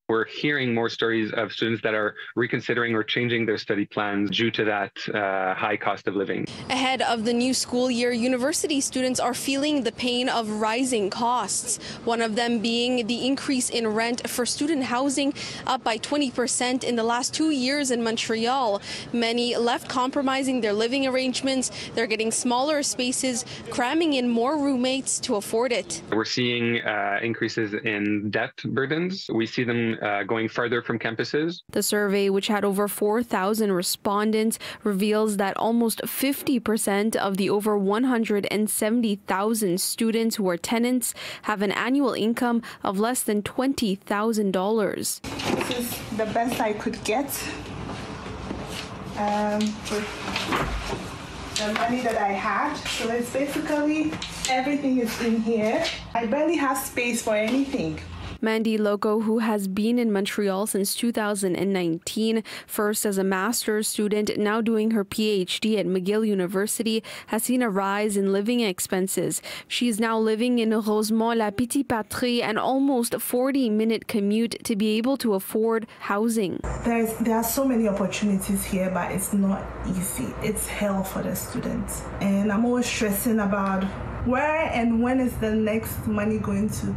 We're hearing more stories of students that are reconsidering or changing their study plans due to that high cost of living. Ahead of the new school year, university students are feeling the pain of rising costs. One of them being the increase in rent for student housing, up by 20% in the last 2 years in Montreal. Many left compromising their living arrangements. They're getting smaller spaces, cramming in more roommates to afford it. We're seeing increases in debt burdens. We see them going farther from campuses. The survey, which had over 4,000 respondents, reveals that almost 50% of the over 170,000 students who are tenants have an annual income of less than $20,000. This is the best I could get with the money that I had. So it's basically everything is in here. I barely have space for anything. Mandy Lokko, who has been in Montreal since 2019, first as a master's student, now doing her PhD at McGill University, has seen a rise in living expenses. She is now living in Rosemont, La Petite-Patrie, an almost 40-minute commute to be able to afford housing. There are so many opportunities here, but it's not easy. It's hell for the students. And I'm always stressing about where and when is the next money going to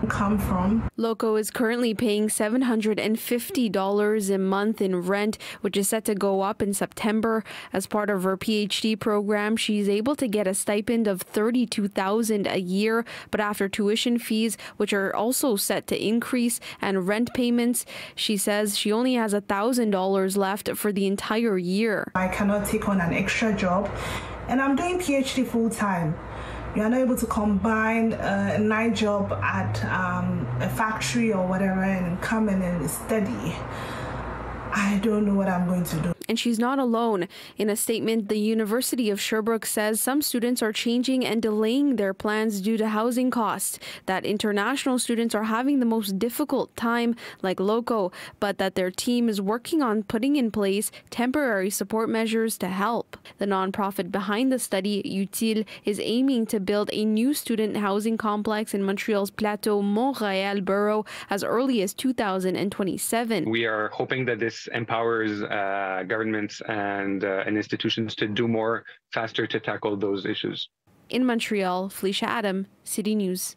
come from. Lokko is currently paying $750 a month in rent, which is set to go up in September. As part of her PhD program, she's able to get a stipend of $32,000 a year, but after tuition fees, which are also set to increase, and rent payments, she says she only has $1,000 left for the entire year. I cannot take on an extra job, and I'm doing PhD full-time. You are not able to combine a night job at a factory or whatever and come in and study. I don't know what I'm going to do. And she's not alone. In a statement, the University of Sherbrooke says some students are changing and delaying their plans due to housing costs, that international students are having the most difficult time, like Lokko, but that their team is working on putting in place temporary support measures to help. The nonprofit behind the study, Utile, is aiming to build a new student housing complex in Montreal's Plateau Montreal borough as early as 2027. We are hoping that this empowers governments and institutions to do more faster to tackle those issues. In Montreal, Felisha Adam, City News.